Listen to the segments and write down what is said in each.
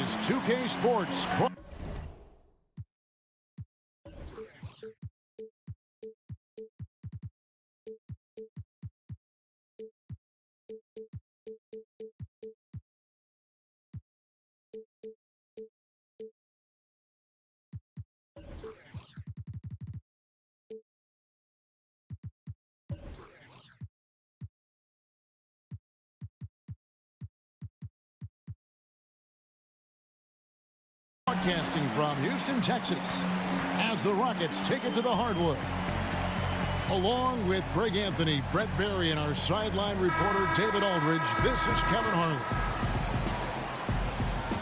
is 2K Sports. Broadcasting from Houston, Texas, as the Rockets take it to the hardwood. Along with Greg Anthony, Brett Barry, and our sideline reporter David Aldridge, this is Kevin Harlan.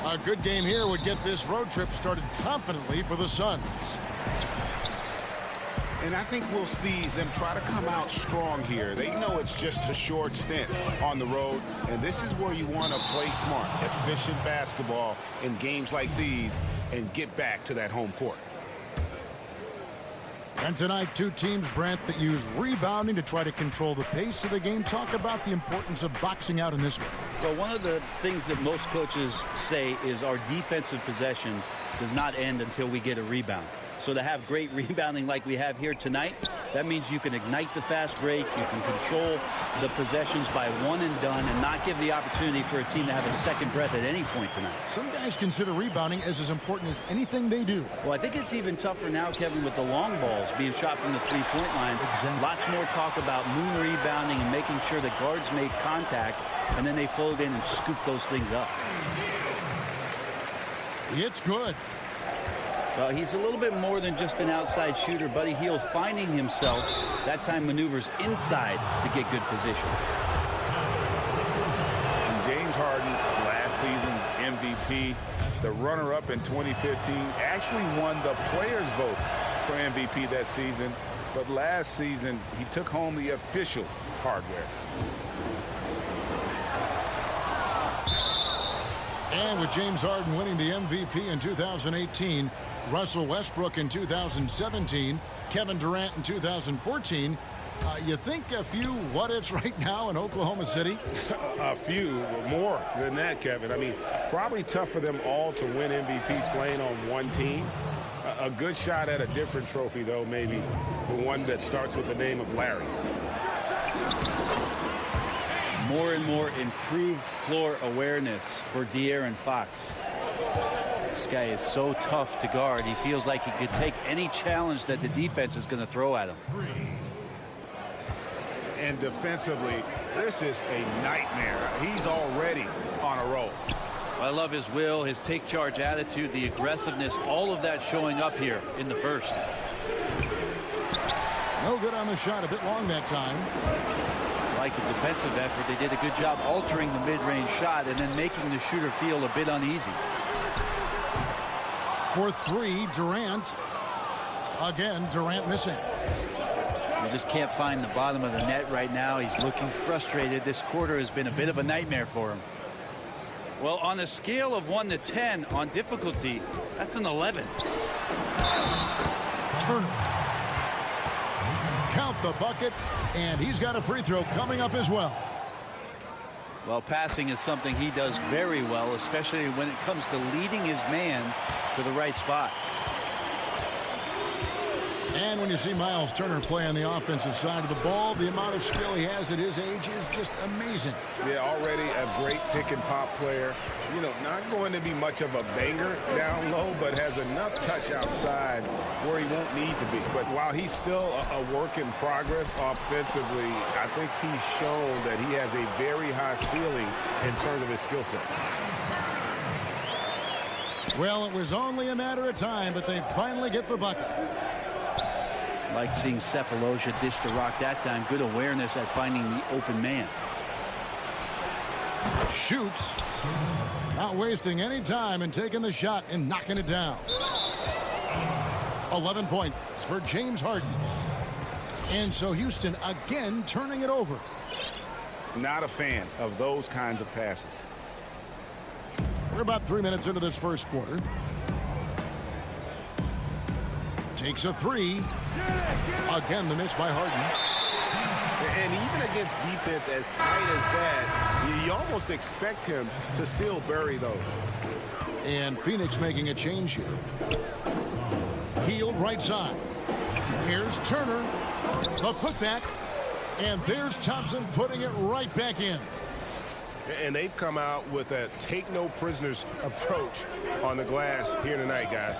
A good game here would get this road trip started confidently for the Suns. And I think we'll see them try to come out strong here. They know it's just a short stint on the road, and this is where you want to play smart, efficient basketball in games like these and get back to that home court. And tonight, two teams, Brent, that use rebounding to try to control the pace of the game. Talk about the importance of boxing out in this one. Well, one of the things that most coaches say is our defensive possession does not end until we get a rebound. So to have great rebounding like we have here tonight, that means you can ignite the fast break, you can control the possessions by one and done, and not give the opportunity for a team to have a second breath at any point tonight. Some guys consider rebounding as important as anything they do. Well, I think it's even tougher now, Kevin, with the long balls being shot from the three-point line. Exactly. Lots more talk about moon rebounding and making sure that guards make contact, and then they float in and scoop those things up. It's good. Well, he's a little bit more than just an outside shooter. Buddy Hield finding himself, that time maneuvers inside to get good position. And James Harden, last season's MVP, the runner-up in 2015, actually won the players' vote for MVP that season. But last season, he took home the official hardware. And with James Harden winning the MVP in 2018, Russell Westbrook in 2017, Kevin Durant in 2014, you think a few what-ifs right now in Oklahoma City? A few, more than that, Kevin. I mean, probably tough for them all to win MVP playing on one team. A good shot at a different trophy, though, maybe the one that starts with the name of Larry. More and more improved floor awareness for De'Aaron Fox. This guy is so tough to guard. He feels like he could take any challenge that the defense is going to throw at him. And defensively, this is a nightmare. He's already on a roll. I love his will, his take charge attitude, the aggressiveness, all of that showing up here in the first. No good on the shot, a bit long that time. Like the defensive effort, they did a good job altering the mid-range shot and then making the shooter feel a bit uneasy. For three, Durant. Again, Durant missing. He just can't find the bottom of the net right now. He's looking frustrated. This quarter has been a bit of a nightmare for him. Well, on a scale of 1 to 10 on difficulty, that's an 11. Turner. Count the bucket, and he's got a free throw coming up as well. Well, passing is something he does very well, especially when it comes to leading his man to the right spot. And when you see Miles Turner play on the offensive side of the ball, the amount of skill he has at his age is just amazing. Yeah, already a great pick and pop player. You know, not going to be much of a banger down low, but has enough touch outside where he won't need to be. But while he's still a work in progress offensively, I think he's shown that he has a very high ceiling in terms of his skill set. Well, it was only a matter of time, but they finally get the bucket. Like seeing Cephalosha dish the rock that time. Good awareness at finding the open man. Shoots. Not wasting any time and taking the shot and knocking it down. 11 points for James Harden. And so Houston again turning it over. Not a fan of those kinds of passes. We're about 3 minutes into this first quarter. Takes a three. Again, the miss by Harden. And even against defense as tight as that, you almost expect him to still bury those. And Phoenix making a change here. Healed right side. Here's Turner. The putback. And there's Thompson putting it right back in. And they've come out with a take no prisoners approach on the glass here tonight, guys.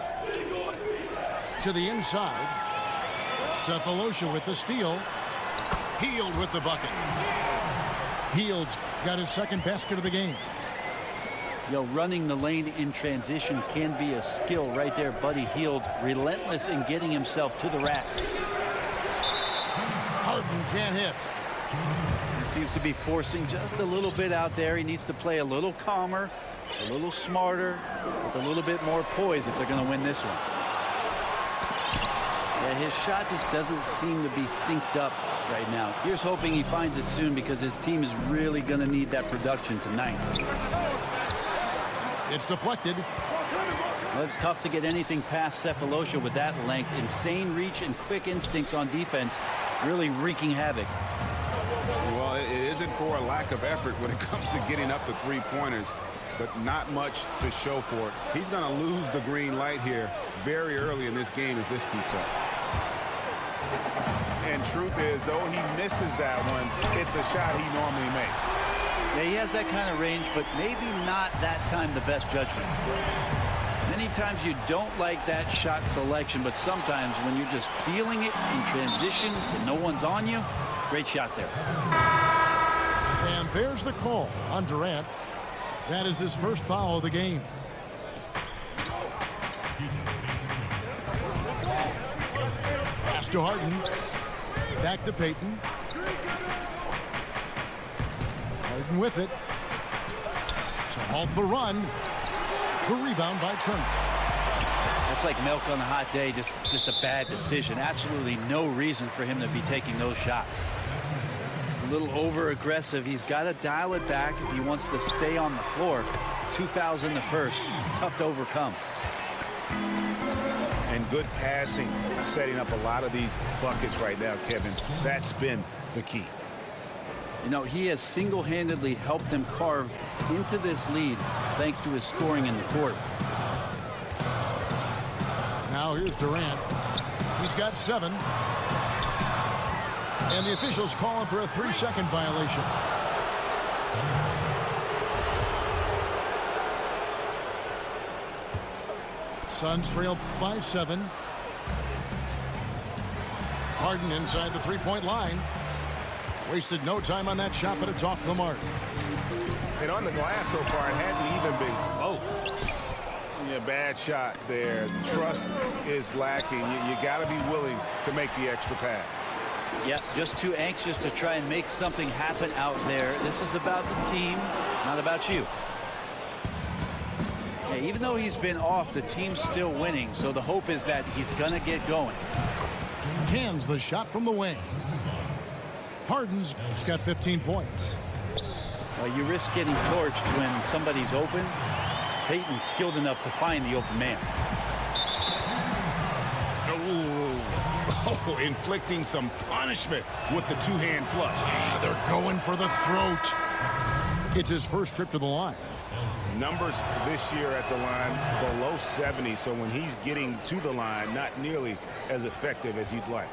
To the inside. Cephalosha with the steal. Healed with the bucket. Heald's got his second basket of the game. Running the lane in transition can be a skill right there. Buddy Hield, relentless in getting himself to the rack. Harden can't hit. He seems to be forcing just a little bit out there. He needs to play a little calmer, a little smarter, with a little bit more poise if they're going to win this one. Yeah, his shot just doesn't seem to be synced up right now. Here's hoping he finds it soon, because his team is really going to need that production tonight. It's deflected. Well, it's tough to get anything past Cephalosha with that length. Insane reach and quick instincts on defense, really wreaking havoc. Well, it isn't for a lack of effort when it comes to getting up the three-pointers, but not much to show for it. He's going to lose the green light here very early in this game if this keeps up. And truth is, though he misses that one, it's a shot he normally makes. Yeah, he has that kind of range, but maybe not that time the best judgment. Many times you don't like that shot selection, but sometimes when you're just feeling it in transition and no one's on you, great shot there. And there's the call on Durant. That is his first foul of the game. Pass to Harden. Back to Payton. Harden with it. To halt the run. The rebound by Turner. That's like milk on a hot day, just a bad decision. Absolutely no reason for him to be taking those shots. A little over-aggressive. He's got to dial it back if he wants to stay on the floor. 2 fouls in the first. Tough to overcome. And good passing, setting up a lot of these buckets right now, Kevin. That's been the key. He has single-handedly helped them carve into this lead thanks to his scoring in the court. Now here's Durant. He's got 7. And the officials calling for a 3-second violation. Suns trail by 7. Harden inside the three-point line. Wasted no time on that shot, but it's off the mark. And on the glass so far, it hadn't even been close. Yeah, bad shot there. Trust is lacking. You got to be willing to make the extra pass. Yeah, just too anxious to try and make something happen out there. This is about the team, not about you. Yeah, even though he's been off, the team's still winning, so the hope is that he's going to get going. Cans the shot from the wing. Harden's got 15 points. Well, you risk getting torched when somebody's open. Payton's skilled enough to find the open man. Oh, inflicting some punishment with the two-hand flush. Yeah, they're going for the throat. It's his first trip to the line. Numbers this year at the line below 70, so when he's getting to the line, not nearly as effective as you'd like.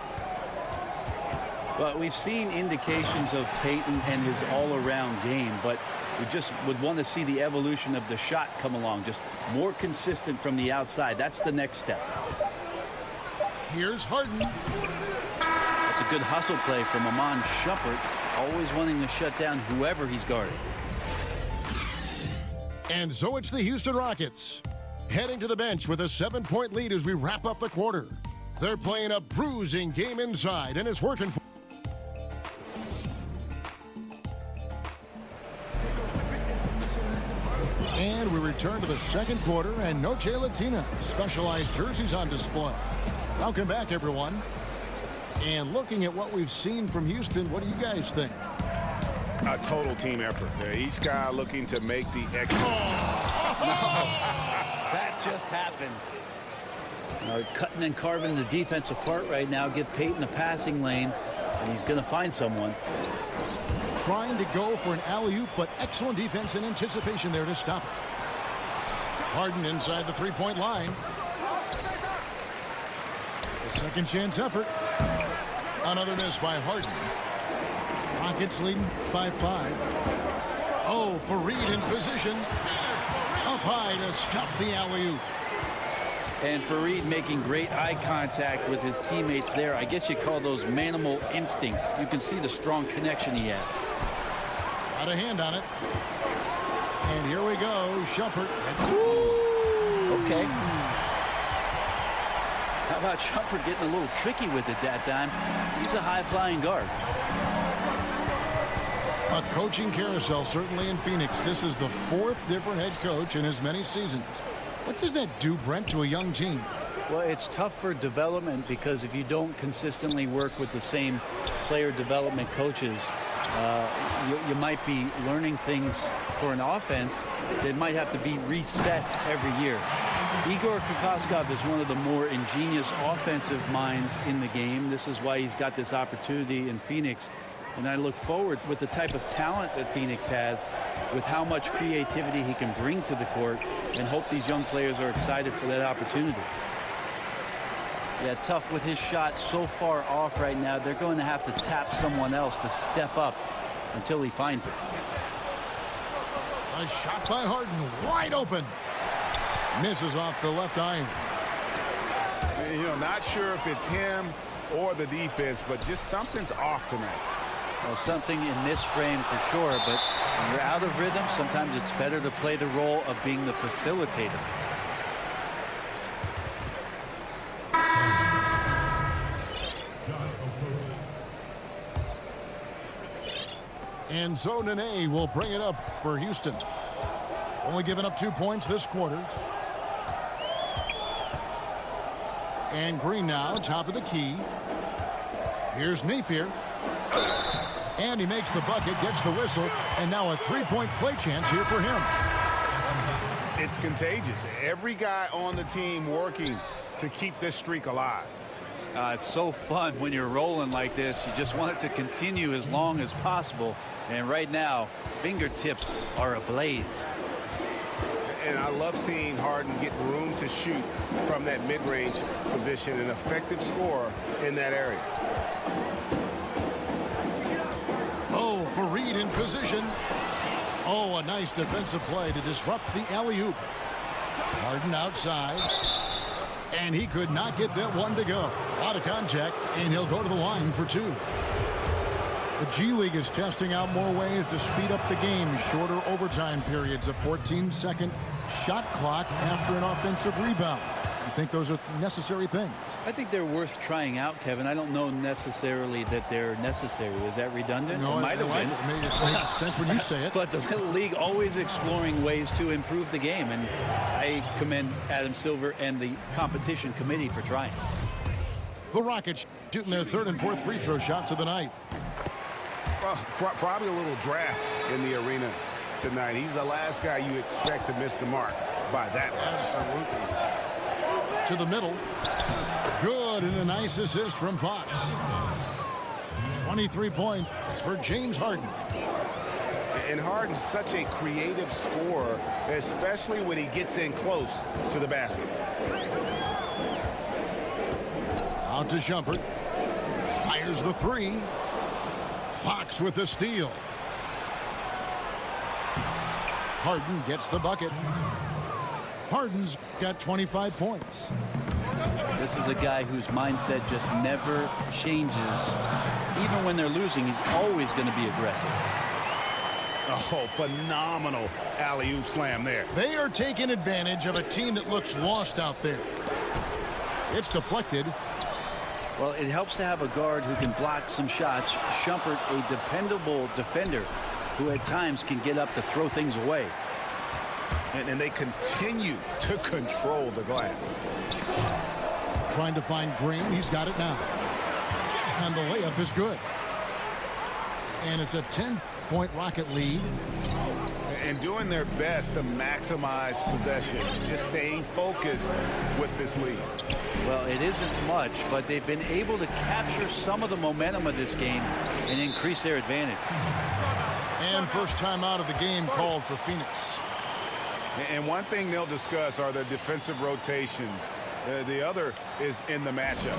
Well, we've seen indications of Payton and his all-around game, but we just would want to see the evolution of the shot come along, just more consistent from the outside. That's the next step. Here's Harden. That's a good hustle play from Iman Shumpert, always wanting to shut down whoever he's guarding. And so it's the Houston Rockets heading to the bench with a 7-point lead as we wrap up the quarter. They're playing a bruising game inside, and it's working for. And we return to the second quarter, and Noche Latina specialized jerseys on display. Welcome back, everyone. And looking at what we've seen from Houston, what do you guys think? A total team effort. Each guy looking to make the extra. That just happened. Cutting and carving the defense apart right now. Give Payton a passing lane, and he's going to find someone. Trying to go for an alley-oop, but excellent defense and anticipation there to stop it. Harden inside the three-point line. A second chance effort. Another miss by Harden. Rockets leading by 5. Oh, Fareed in position. Up high to stuff the alley-oop. And Fareed making great eye contact with his teammates there. I guess you call those manimal instincts. You can see the strong connection he has. Got a hand on it. And here we go. Shumpert. Okay. How about Shumpert getting a little tricky with it that time? He's a high-flying guard. A coaching carousel certainly in Phoenix. This is the 4th different head coach in as many seasons. What does that do, Brent, to a young team? Well, it's tough for development because if you don't consistently work with the same player development coaches, you might be learning things for an offense that might have to be reset every year. Igor Kokoskov is one of the more ingenious offensive minds in the game. This is why he's got this opportunity in Phoenix. And I look forward with the type of talent that Phoenix has, with how much creativity he can bring to the court, and hope these young players are excited for that opportunity. Yeah, tough with his shot so far off right now. They're going to have to tap someone else to step up until he finds it. A shot by Harden, wide open. Misses off the left iron. You know, not sure if it's him or the defense, but just something's off tonight. Well, something in this frame for sure, but when you're out of rhythm, sometimes it's better to play the role of being the facilitator. And so Nene will bring it up for Houston. Only giving up 2 points this quarter. And Green now, top of the key. Here's Napier. And he makes the bucket, gets the whistle, and now a three-point play chance here for him. It's contagious. Every guy on the team working to keep this streak alive. It's so fun when you're rolling like this. You just want it to continue as long as possible. And right now, fingertips are ablaze. And I love seeing Harden get room to shoot from that mid-range position, an effective scorer in that area. Oh, Fareed in position. Oh, a nice defensive play to disrupt the alley-oop. Harden outside. And he could not get that one to go. Out of contact, and he'll go to the line for 2. The G League is testing out more ways to speed up the game. Shorter overtime periods, a 14-second shot clock after an offensive rebound. You think those are necessary things? I think they're worth trying out, Kevin. I don't know necessarily that they're necessary. Is that redundant? No, it might have been. It makes sense when you say it. But the Little League always exploring ways to improve the game, and I commend Adam Silver and the competition committee for trying. The Rockets shooting their 3rd and 4th free throw shots of the night. Well, probably a little draft in the arena tonight. He's the last guy you expect to miss the mark by that much. Absolutely. To the middle. Good, and a nice assist from Fox. 23 points for James Harden. And Harden's such a creative scorer, especially when he gets in close to the basket. Out to Shumpert. Fires the 3. Fox with the steal. Harden gets the bucket. Harden's got 25 points. This is a guy whose mindset just never changes. Even when they're losing, he's always going to be aggressive. Oh, phenomenal alley-oop slam there. They are taking advantage of a team that looks lost out there. It's deflected. Well, it helps to have a guard who can block some shots. Shumpert, a dependable defender who at times can get up to throw things away. And they continue to control the glass. Trying to find Green. He's got it now. And the layup is good. And it's a 10-point Rocket lead. And doing their best to maximize possessions. Just staying focused with this lead. Well, it isn't much, but they've been able to capture some of the momentum of this game and increase their advantage. And first time out of the game called for Phoenix. And one thing they'll discuss are the defensive rotations. The other is in the matchup.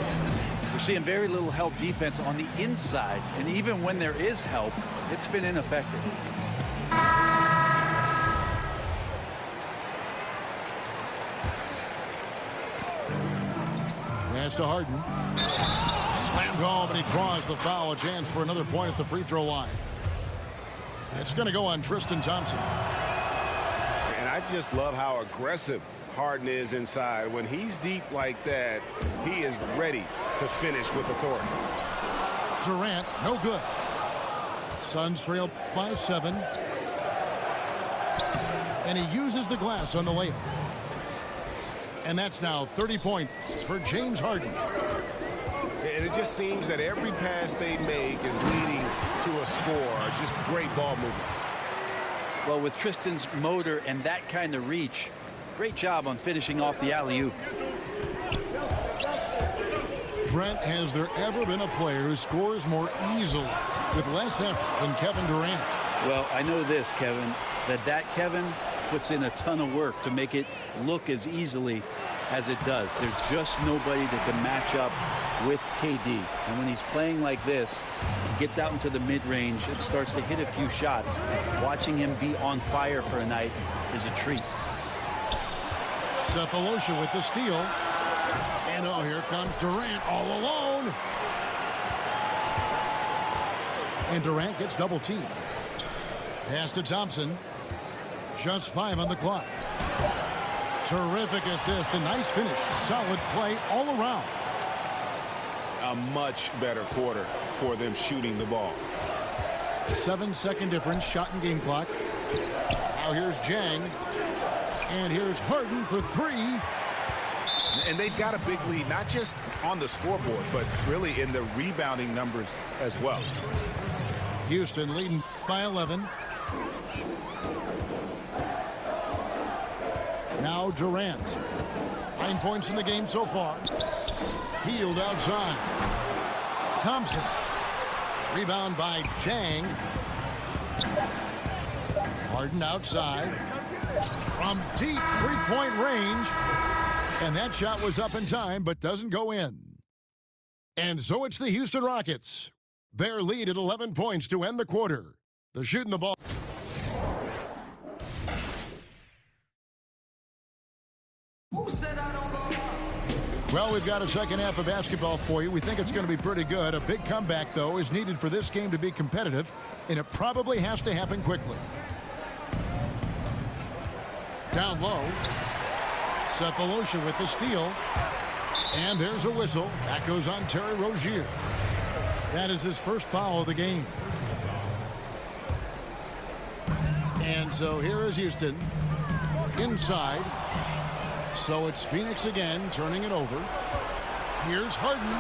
We're seeing very little help defense on the inside, and even when there is help, it's been ineffective. Pass to Harden. Slammed home, and he draws the foul. A chance for another point at the free throw line. It's going to go on Tristan Thompson. And I just love how aggressive Harden is inside. When he's deep like that, he is ready to finish with authority. Durant, no good. Suns trail by 7. And he uses the glass on the layup. And that's now 30 points for James Harden. And it just seems that every pass they make is leading to a score. Just great ball movement. Well, with Tristan's motor and that kind of reach, great job on finishing off the alley-oop. Brent, has there ever been a player who scores more easily with less effort than Kevin Durant? Well, I know this, Kevin, that Kevin puts in a ton of work to make it look as easily as it does. There's just nobody that can match up with KD. And when he's playing like this, he gets out into the mid-range and starts to hit a few shots. Watching him be on fire for a night is a treat. Cephalosha with the steal. And oh, here comes Durant all alone. And Durant gets double teamed. Pass to Thompson. Just 5 on the clock. Terrific assist, a nice finish. Solid play all around. A much better quarter for them shooting the ball. 7-second difference, shot and game clock. Now here's Jang. And here's Harden for 3. And they've got a big lead, not just on the scoreboard, but really in the rebounding numbers as well. Houston leading by 11. Now Durant. 9 points in the game so far. Healed outside. Thompson. Rebound by Jang. Harden outside. From deep three-point range. And that shot was up in time, but doesn't go in. And so it's the Houston Rockets. Their lead at 11 points to end the quarter. They're shooting the ball. Well, we've got a second half of basketball for you. We think it's going to be pretty good. A big comeback, though, is needed for this game to be competitive, and it probably has to happen quickly. Down low. Cephalosha with the steal. And there's a whistle. That goes on Terry Rozier. That is his first foul of the game. And so here is Houston. Inside. So it's Phoenix again, turning it over. Here's Harden.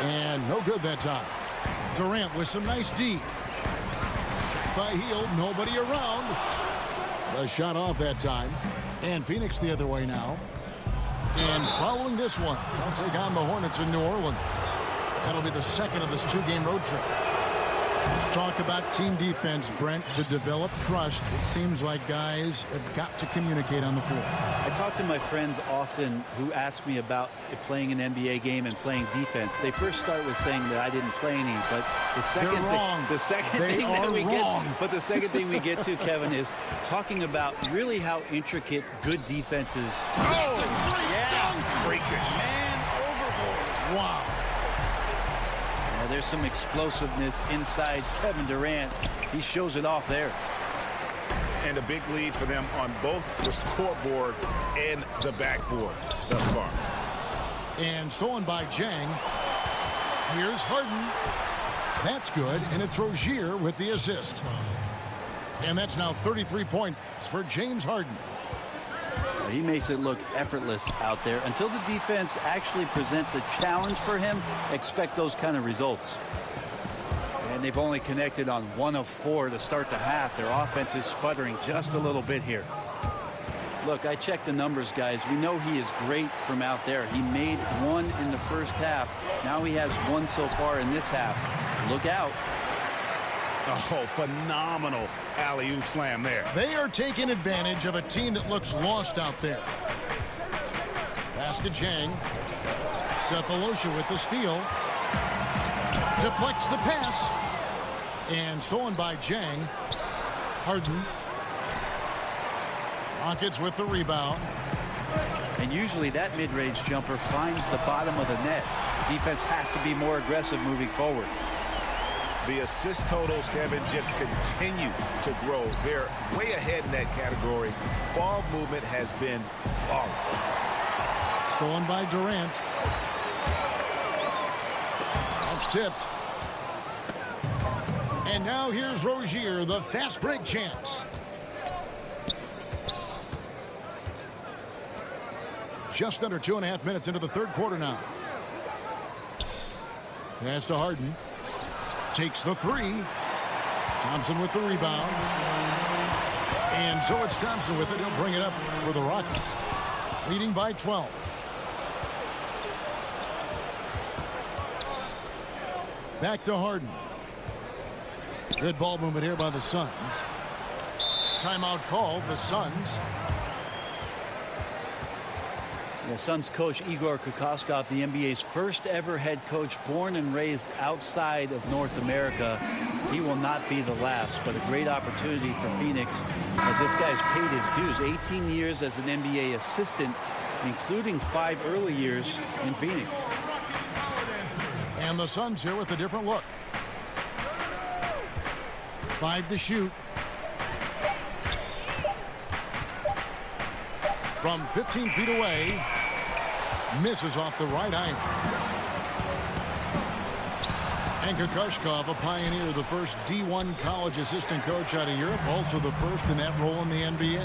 And no good that time. Durant with some nice D. Shot by Hield, nobody around. The shot off that time. And Phoenix the other way now. And following this one, they'll take on the Hornets in New Orleans. That'll be the second of this 2-game road trip. Let's talk about team defense, Brent. To develop trust, it seems like guys have got to communicate on the floor. I talk to my friends often who ask me about playing an NBA game and playing defense. They first start with saying that I didn't play any, but the second thing we get to, Kevin, is talking about really how intricate good defense is. Freakish. Man overboard. Wow. There's some explosiveness inside Kevin Durant. He shows it off there. And a big lead for them on both the scoreboard and the backboard thus far. And stolen by Jang. Here's Harden. That's good, and it's Rozier with the assist. And that's now 33 points for James Harden. He makes it look effortless out there. Until the defense actually presents a challenge for him, expect those kind of results. And they've only connected on 1 of 4 to start the half. Their offense is sputtering just a little bit here. Look, I checked the numbers, guys. We know he is great from out there. He made 1 in the first half. Now he has 1 so far in this half. Look out. Well, we've got a second half of basketball for you. We think it's going to be pretty good. A big comeback, though, is needed for this game to be competitive, and it probably has to happen quickly. Oh, phenomenal alley-oop slam there. They are taking advantage of a team that looks lost out there. Pass to Jang. Cephalosha with the steal. Deflects the pass. And stolen by Jang. Harden. Rockets with the rebound. And usually that mid-range jumper finds the bottom of the net. Defense has to be more aggressive moving forward. The assist totals, Kevin, just continue to grow. They're way ahead in that category. Ball movement has been flawless. Stolen by Durant. That's tipped. And now here's Rozier, the fast break chance. Just under 2.5 minutes into the third quarter now. Pass to Harden. Takes the three. Thompson with the rebound. And so it's Thompson with it. He'll bring it up for the Rockets. Leading by 12. Back to Harden. Good ball movement here by the Suns. Timeout called. The Suns. The Suns coach Igor Kokoskov, the NBA's first ever head coach, born and raised outside of North America. He will not be the last, but a great opportunity for Phoenix as this guy's paid his dues. 18 years as an NBA assistant, including 5 early years in Phoenix. And the Suns here with a different look. 5 to shoot. From 15 feet away. Misses off the right eye. And Kokoskov, a pioneer, the first D1 college assistant coach out of Europe, also the first in that role in the NBA.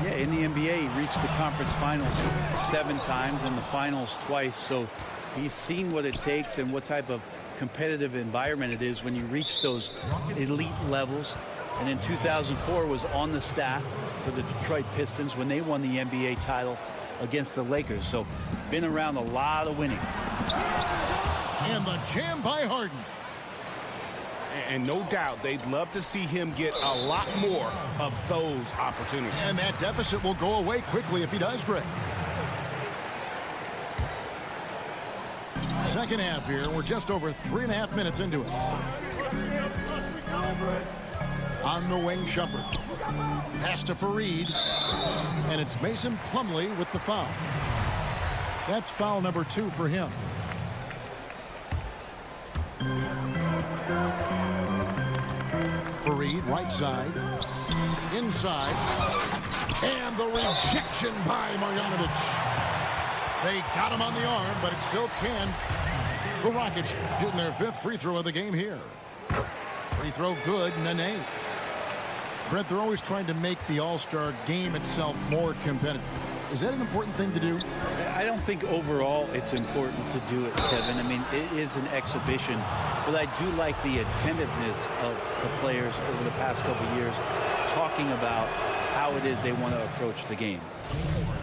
Yeah, in the NBA, he reached the conference finals 7 times and the finals twice. So he's seen what it takes and what type of competitive environment it is when you reach those elite levels. And in 2004 was on the staff for the Detroit Pistons when they won the NBA title against the Lakers. So been around a lot of winning. And the jam by Harden. And no doubt they'd love to see him get a lot more of those opportunities. And that deficit will go away quickly if he does, Greg. Second half here. We're just over 3.5 minutes into it. On the wing, Shumpert. Pass to Fareed. And it's Mason Plumlee with the foul. That's foul number 2 for him. Fareed, right side. Inside. And the rejection by Marjanovic. They got him on the arm, but it still can. The Rockets shooting their 5th free throw of the game here. Free throw good, Nene. Brett, they're always trying to make the All-Star game itself more competitive. Is that an important thing to do? I don't think overall it's important to do it, Kevin. I mean, it is an exhibition, but I do like the attentiveness of the players over the past couple of years talking about how it is they want to approach the game.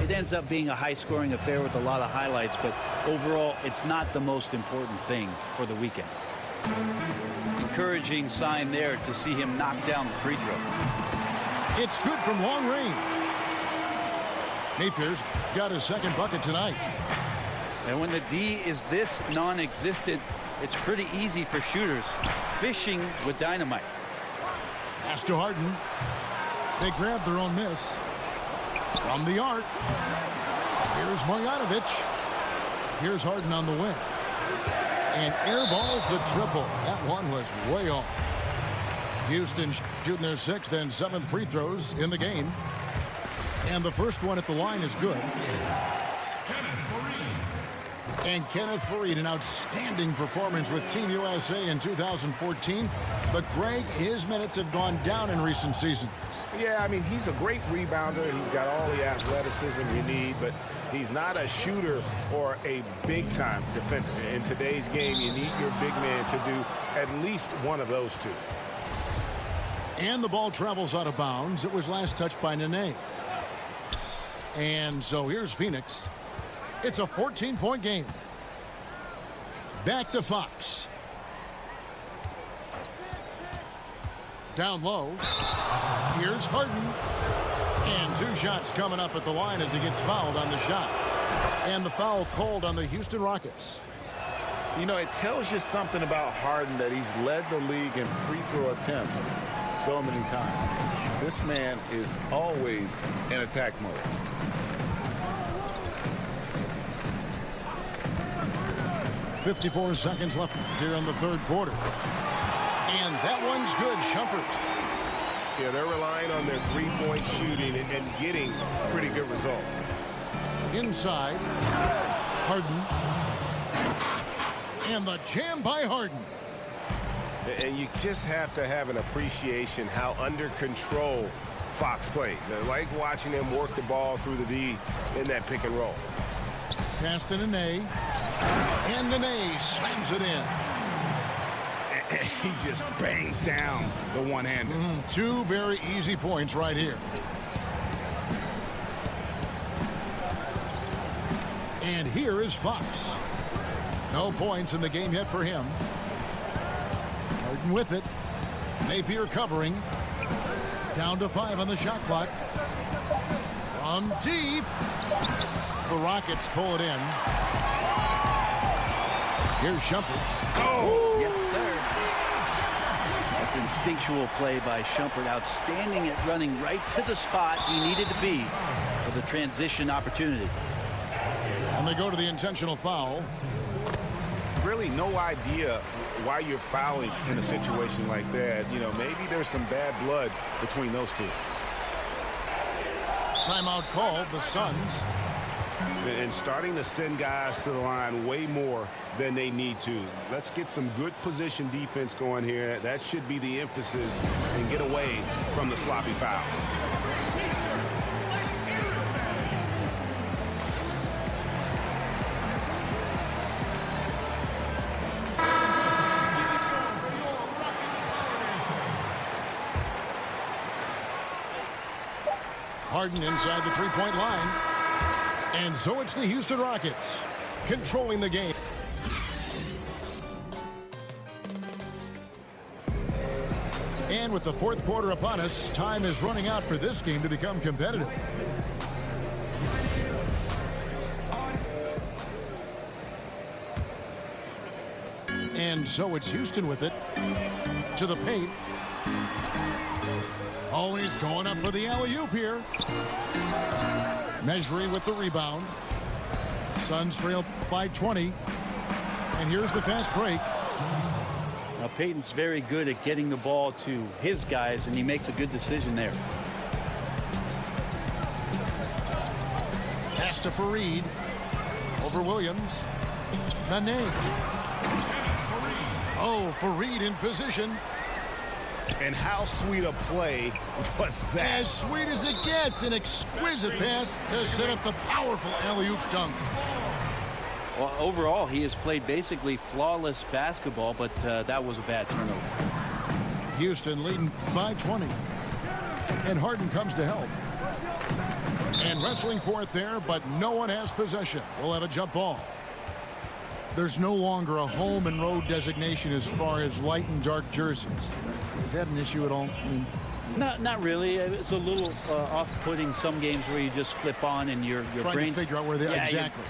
It ends up being a high-scoring affair with a lot of highlights, but overall, it's not the most important thing for the weekend. Encouraging sign there to see him knock down the free throw. It's good from long range. Napier's got his 2nd bucket tonight. And when the D is this non-existent, it's pretty easy for shooters. Fishing with dynamite. Pass to Harden. They grab their own miss. From the arc. Here's Marjanovic. Here's Harden on the wing. And airballs the triple. That one was way off. Houston shooting their 6th and 7th free throws in the game. And the first one at the line is good. And Kenneth Fareed, an outstanding performance with Team USA in 2014. But, Greg, his minutes have gone down in recent seasons. Yeah, I mean, he's a great rebounder. He's got all the athleticism you need, but he's not a shooter or a big-time defender. In today's game, you need your big man to do at least one of those two. And the ball travels out of bounds. It was last touched by Nene. And so here's Phoenix. It's a 14-point game. Back to Fox. Down low. Here's Harden. And 2 shots coming up at the line as he gets fouled on the shot. And the foul called on the Houston Rockets. You know, it tells you something about Harden that he's led the league in free throw attempts so many times. This man is always in attack mode. .54 seconds left here in the third quarter. And that one's good. Shumpert. Yeah, they're relying on their three-point shooting and getting pretty good results. Inside. Harden. And the jam by Harden. And you just have to have an appreciation how under control Fox plays. I like watching him work the ball through the D in that pick and roll. Pass to Nene. And Nene slams it in. He just bangs down the one-hander. 2 very easy points right here. And here is Fox. No points in the game yet for him. Harden with it. Napier covering. Down to 5 on the shot clock. From deep. The Rockets pull it in. Here's Shumpert. Oh, yes, sir. That's instinctual play by Shumpert. Outstanding at running right to the spot he needed to be for the transition opportunity. And they go to the intentional foul. Really no idea why you're fouling in a situation like that. You know, maybe there's some bad blood between those two. Timeout called, the Suns. And starting to send guys to the line way more than they need to. Let's get some good position defense going here. That should be the emphasis, and get away from the sloppy fouls. Harden inside the three-point line. And so it's the Houston Rockets controlling the game. And with the fourth quarter upon us, time is running out for this game to become competitive. And so it's Houston with it. To the paint. Oh, he's going up for the alley-oop here. Measuring with the rebound. Suns trail by 20. And here's the fast break. Now, Payton's very good at getting the ball to his guys, and he makes a good decision there. Pass to Fareed. Over Williams. Nene. Oh, Fareed in position. And how sweet a play was that? As sweet as it gets. An exquisite pass to set up the powerful alley-oop dunk. Well, overall, he has played basically flawless basketball, but that was a bad turnover. Houston leading by 20. And Harden comes to help. And wrestling for it there, but no one has possession. We'll have a jump ball. There's no longer a home and road designation as far as light and dark jerseys. Is that an issue at all? I mean, not really. It's a little off-putting some games where you just flip on and your trying brain's to figure out where they are. Yeah, exactly.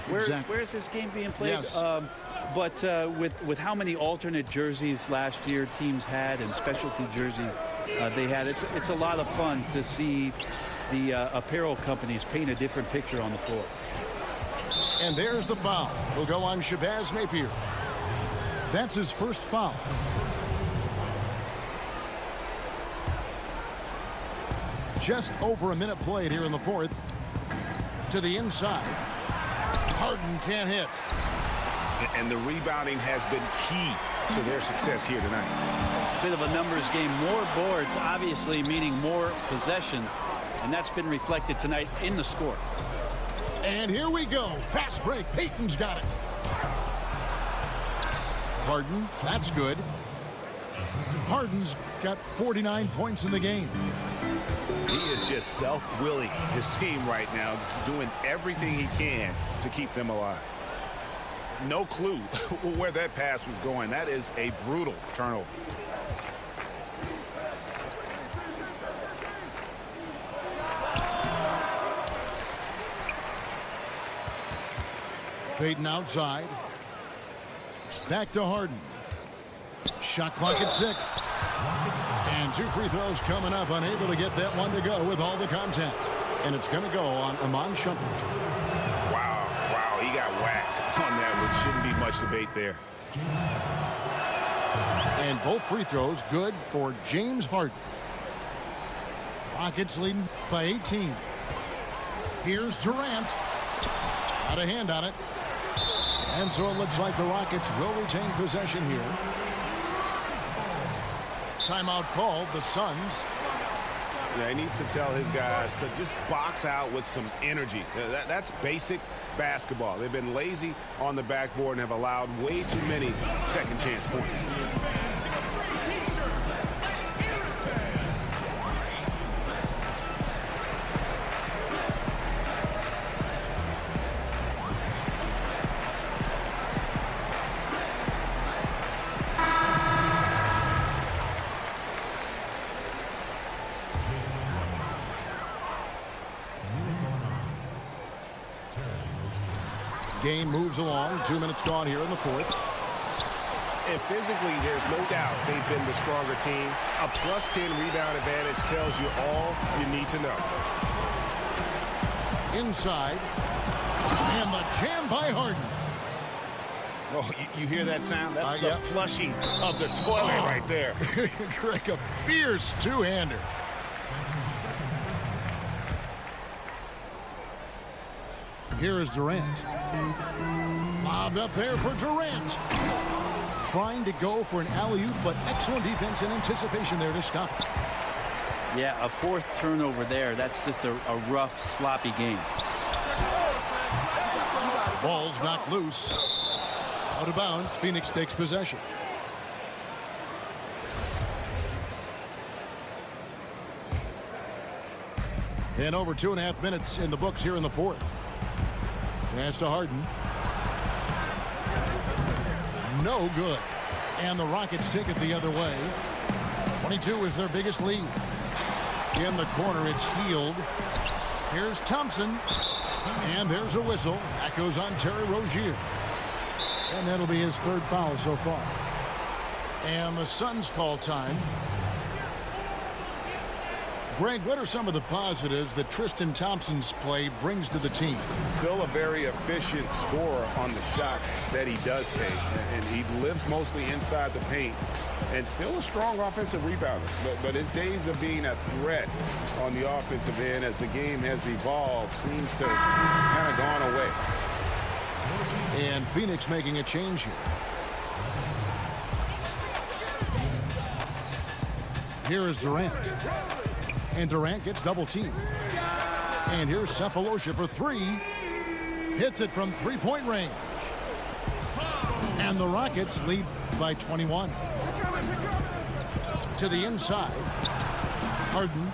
Where's this game being played? Yes. But with how many alternate jerseys last year teams had and specialty jerseys they had, it's a lot of fun to see the apparel companies paint a different picture on the floor. And there's the foul. Will go on Shabazz Napier. That's his first foul. Just over a minute played here in the fourth. To the inside. Harden can't hit. And the rebounding has been key to their success here tonight. Bit of a numbers game. More boards, obviously, meaning more possession. And that's been reflected tonight in the score. And here we go. Fast break. Payton's got it. Harden, that's good. Harden's got 49 points in the game. He is just self-willing his team right now, doing everything he can to keep them alive. No clue where that pass was going. That is a brutal turnover. Payton outside. Back to Harden. Shot clock at 6. And 2 free throws coming up. Unable to get that one to go with all the contact. And it's going to go on Iman Shumpert. Wow, he got whacked on that, which shouldn't be much debate there. And both free throws good for James Harden. Rockets leading by 18. Here's Durant. Got a hand on it. And so it looks like the Rockets will retain possession here. Timeout called, the Suns. Yeah, he needs to tell his guys to just box out with some energy. That's basic basketball. They've been lazy on the backboard and have allowed way too many second chance points. Game moves along. 2 minutes gone here in the fourth. And physically, there's no doubt they've been the stronger team. A plus 10 rebound advantage tells you all you need to know. Inside. And the jam by Harden. Oh, you hear that sound? That's the flushing of the toilet right there. Greg, a fierce two-hander. Here is Durant. Lobbed up there for Durant. Trying to go for an alley-oop, but excellent defense and anticipation there to stop it. Yeah, a 4th turnover there. That's just a rough, sloppy game. Ball's knocked loose. Out of bounds. Phoenix takes possession. And over 2.5 minutes in the books here in the fourth. Pass to Harden. No good. And the Rockets take it the other way. 22 is their biggest lead. In the corner, it's Hield. Here's Thompson. And there's a whistle. That goes on Terry Rozier. And that'll be his 3rd foul so far. And the Suns call time. Greg, what are some of the positives that Tristan Thompson's play brings to the team? Still a very efficient scorer on the shots that he does take. And he lives mostly inside the paint. And still a strong offensive rebounder. But his days of being a threat on the offensive end as the game has evolved seems to have kind of gone away. And Phoenix making a change here. Here is Durant. And Durant gets double teamed. And here's Cephalosha for 3. Hits it from 3-point range. And the Rockets lead by 21. To the inside. Harden.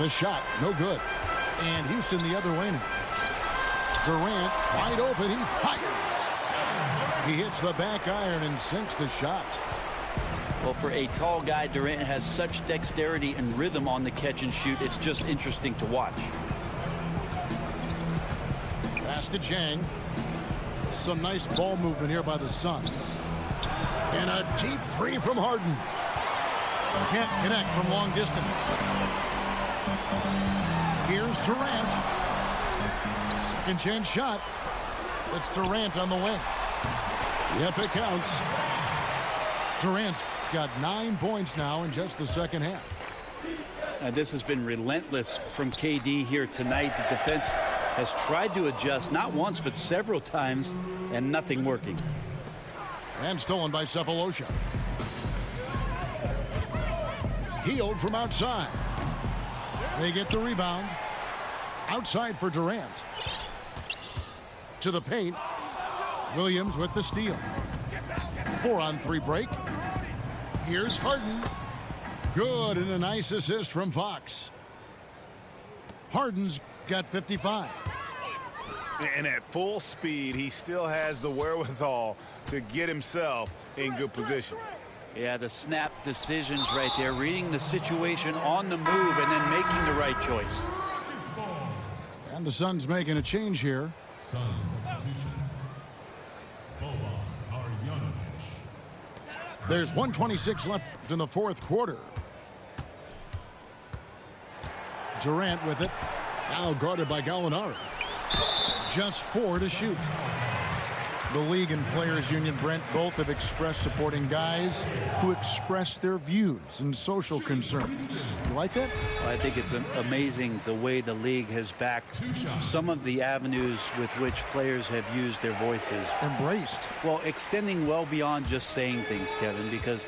The shot, no good. And Houston the other way now. Durant wide open, he fires. He hits the back iron and sinks the shot. Well, for a tall guy, Durant has such dexterity and rhythm on the catch and shoot. It's just interesting to watch. Pass to Jang. Some nice ball movement here by the Suns. And a deep 3 from Harden. Can't connect from long distance. Here's Durant. Second chance shot. It's Durant on the wing. Yep, it counts. Durant's got 9 points now in just the second half. This has been relentless from KD here tonight. The defense has tried to adjust, not once, but several times, and nothing working. And stolen by Cephalosha. Hield from outside. They get the rebound. Outside for Durant. To the paint. Williams with the steal. 4-on-3 break. Here's Harden. Good, and a nice assist from Fox. Harden's got 55. And at full speed, he still has the wherewithal to get himself in good position. Yeah, the snap decisions right there, reading the situation on the move and then making the right choice. And the Suns making a change here. There's 1:26 left in the fourth quarter. Durant with it. Now guarded by Gallinari. Just 4 to shoot. The league and players union, Brent, both have expressed supporting guys who express their views and social concerns. You like that? I think it's amazing the way the league has backed some of the avenues with which players have used their voices. Embraced. Well, extending well beyond just saying things, Kevin, because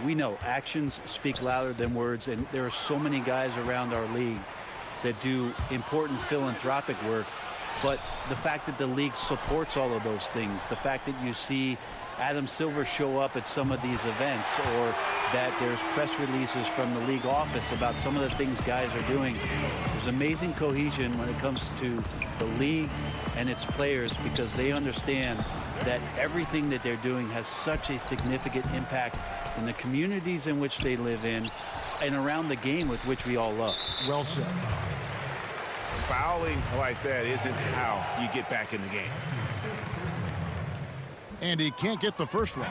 we know actions speak louder than words, and there are so many guys around our league that do important philanthropic work. But the fact that the league supports all of those things, the fact that you see Adam Silver show up at some of these events, or that there's press releases from the league office about some of the things guys are doing, there's amazing cohesion when it comes to the league and its players, because they understand that everything that they're doing has such a significant impact in the communities in which they live in and around the game with which we all love. Well said. Fouling like that isn't how you get back in the game. And he can't get the first one.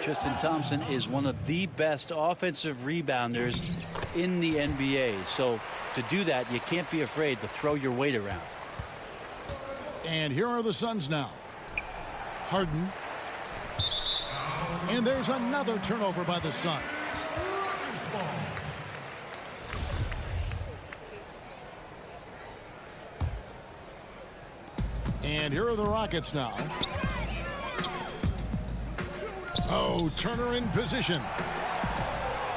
Tristan Thompson is one of the best offensive rebounders in the NBA. So to do that, you can't be afraid to throw your weight around. And here are the Suns now. Harden. And there's another turnover by the Suns. And here are the Rockets now. Oh, Turner in position.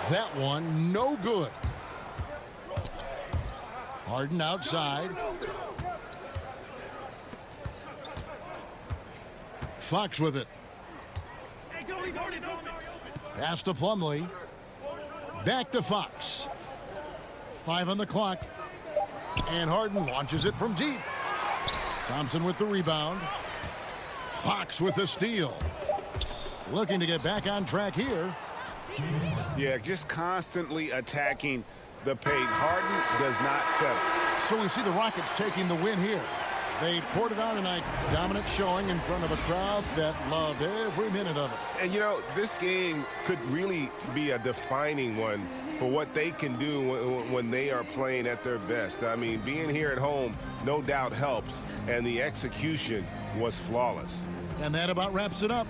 That one, no good. Harden outside. Fox with it. Pass to Plumlee. Back to Fox. 5 on the clock. And Harden launches it from deep. Thompson with the rebound. Fox with the steal. Looking to get back on track here. Yeah, just constantly attacking the paint. Harden does not settle. So we see the Rockets taking the win here. They poured it on tonight. Dominant showing in front of a crowd that loved every minute of it. And, you know, this game could really be a defining one for what they can do when they are playing at their best. I mean, being here at home no doubt helps, and the execution was flawless. And that about wraps it up.